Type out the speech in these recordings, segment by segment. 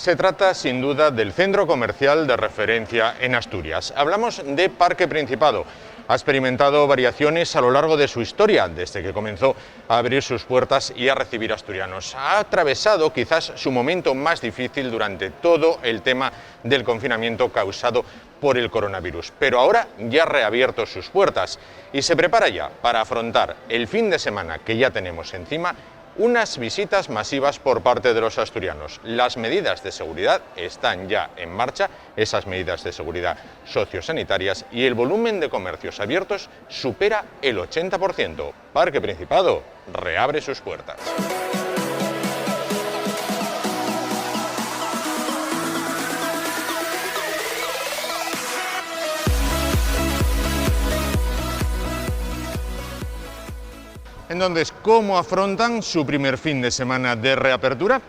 Se trata sin duda del centro comercial de referencia en Asturias. Hablamos de Parque Principado. Ha experimentado variaciones a lo largo de su historia, desde que comenzó a abrir sus puertas y a recibir asturianos. Ha atravesado quizás su momento más difícil durante todo el tema del confinamiento causado por el coronavirus, pero ahora ya ha reabierto sus puertas y se prepara ya para afrontar el fin de semana que ya tenemos encima, unas visitas masivas por parte de los asturianos. Las medidas de seguridad están ya en marcha, esas medidas de seguridad sociosanitarias, y el volumen de comercios abiertos supera el 80%. Parque Principado reabre sus puertas. Entonces, ¿cómo afrontan su primer fin de semana de reapertura?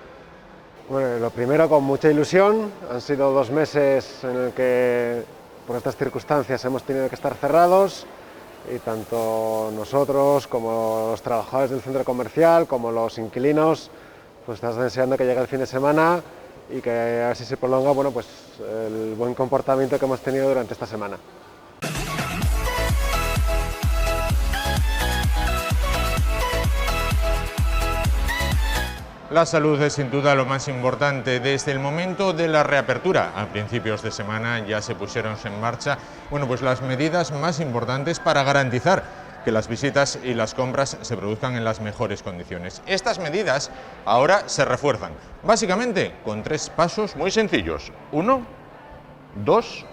Bueno, lo primero, con mucha ilusión. Han sido 2 meses en el que, por estas circunstancias, hemos tenido que estar cerrados, y tanto nosotros como los trabajadores del centro comercial, como los inquilinos, pues estamos deseando que llegue el fin de semana y que a ver si se prolonga, bueno, pues el buen comportamiento que hemos tenido durante esta semana. La salud es sin duda lo más importante. Desde el momento de la reapertura, a principios de semana, ya se pusieron en marcha pues las medidas más importantes para garantizar que las visitas y las compras se produzcan en las mejores condiciones. Estas medidas ahora se refuerzan, básicamente con 3 pasos muy sencillos: 1, 2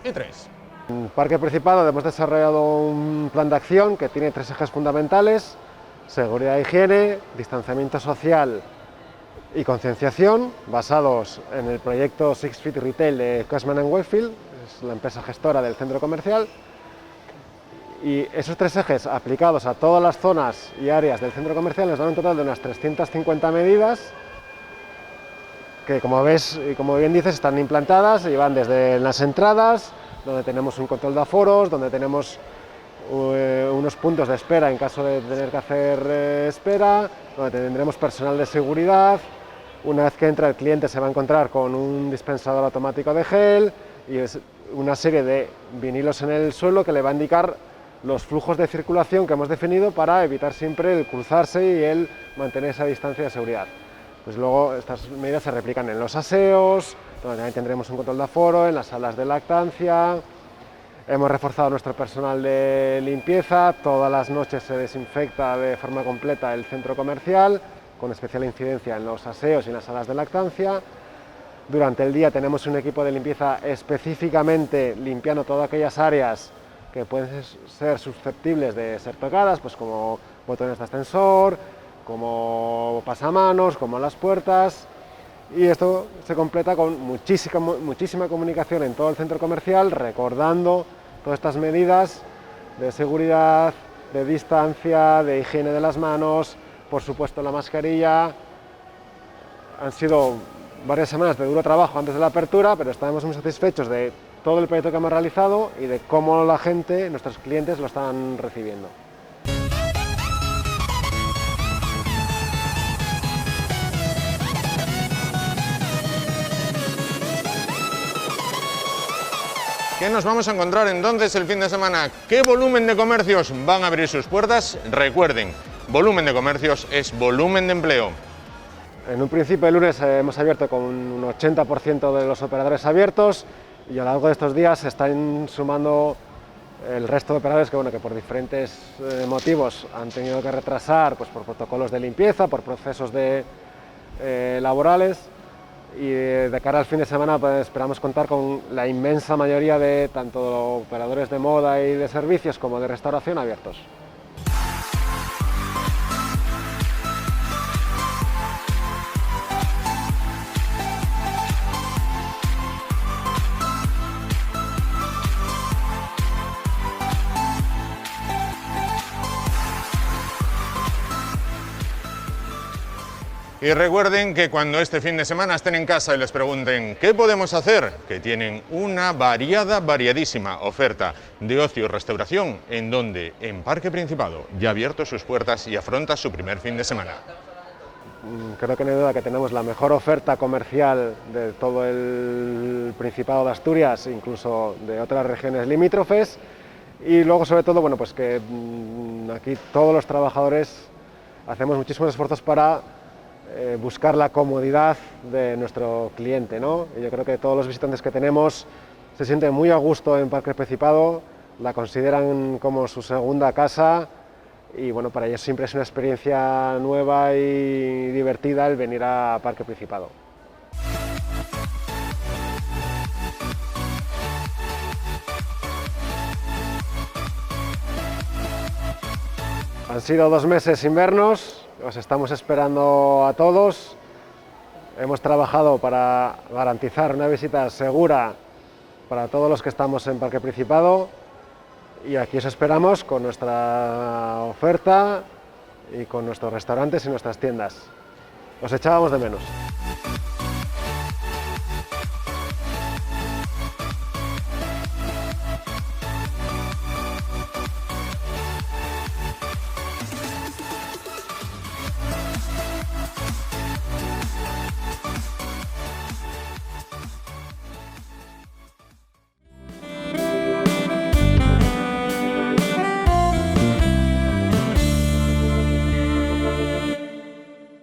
y 3. En Parque Principado hemos desarrollado un plan de acción que tiene 3 ejes fundamentales: seguridad e higiene, distanciamiento social y concienciación, basados en el proyecto Six Feet Retail de Cushman & Wakefield, es la empresa gestora del centro comercial. Y esos 3 ejes aplicados a todas las zonas y áreas del centro comercial nos dan un total de unas 350 medidas que, como ves y como bien dices, están implantadas y van desde las entradas, donde tenemos un control de aforos, donde tenemos unos puntos de espera en caso de tener que hacer espera, donde tendremos personal de seguridad. Una vez que entra el cliente se va a encontrar con un dispensador automático de gel y una serie de vinilos en el suelo que le va a indicar los flujos de circulación que hemos definido para evitar siempre el cruzarse y el mantener esa distancia de seguridad. Pues luego estas medidas se replican en los aseos, donde también tendremos un control de aforo, en las salas de lactancia. Hemos reforzado nuestro personal de limpieza, todas las noches se desinfecta de forma completa el centro comercial, con especial incidencia en los aseos y en las salas de lactancia. Durante el día tenemos un equipo de limpieza específicamente limpiando todas aquellas áreas que pueden ser susceptibles de ser tocadas, pues como botones de ascensor, como pasamanos, como las puertas. Y esto se completa con muchísima comunicación en todo el centro comercial, recordando todas estas medidas de seguridad, de distancia, de higiene de las manos, por supuesto la mascarilla. Han sido varias semanas de duro trabajo antes de la apertura, pero estamos muy satisfechos de todo el proyecto que hemos realizado y de cómo la gente, nuestros clientes, lo están recibiendo. ¿Qué nos vamos a encontrar entonces el fin de semana? ¿Qué volumen de comercios van a abrir sus puertas? Recuerden, volumen de comercios es volumen de empleo. En un principio el lunes hemos abierto con un 80% de los operadores abiertos, y a lo largo de estos días se están sumando el resto de operadores que por diferentes motivos han tenido que retrasar, pues por protocolos de limpieza, por procesos laborales. Y de cara al fin de semana pues esperamos contar con la inmensa mayoría de tanto operadores de moda y de servicios como de restauración abiertos. Y recuerden que cuando este fin de semana estén en casa y les pregunten ¿qué podemos hacer?, que tienen una variadísima oferta de ocio y restauración, en donde en Parque Principado ya ha abierto sus puertas y afronta su primer fin de semana. Creo que no hay duda que tenemos la mejor oferta comercial de todo el Principado de Asturias, incluso de otras regiones limítrofes. Y luego, sobre todo, bueno, pues que aquí todos los trabajadores hacemos muchísimos esfuerzos para buscar la comodidad de nuestro cliente, ¿no? Y yo creo que todos los visitantes que tenemos se sienten muy a gusto en Parque Principado, la consideran como su segunda casa y bueno, para ellos siempre es una experiencia nueva y divertida el venir a Parque Principado. Han sido 2 meses sin vernos, os estamos esperando a todos. Hemos trabajado para garantizar una visita segura para todos los que estamos en Parque Principado y aquí os esperamos con nuestra oferta y con nuestros restaurantes y nuestras tiendas. Os echábamos de menos.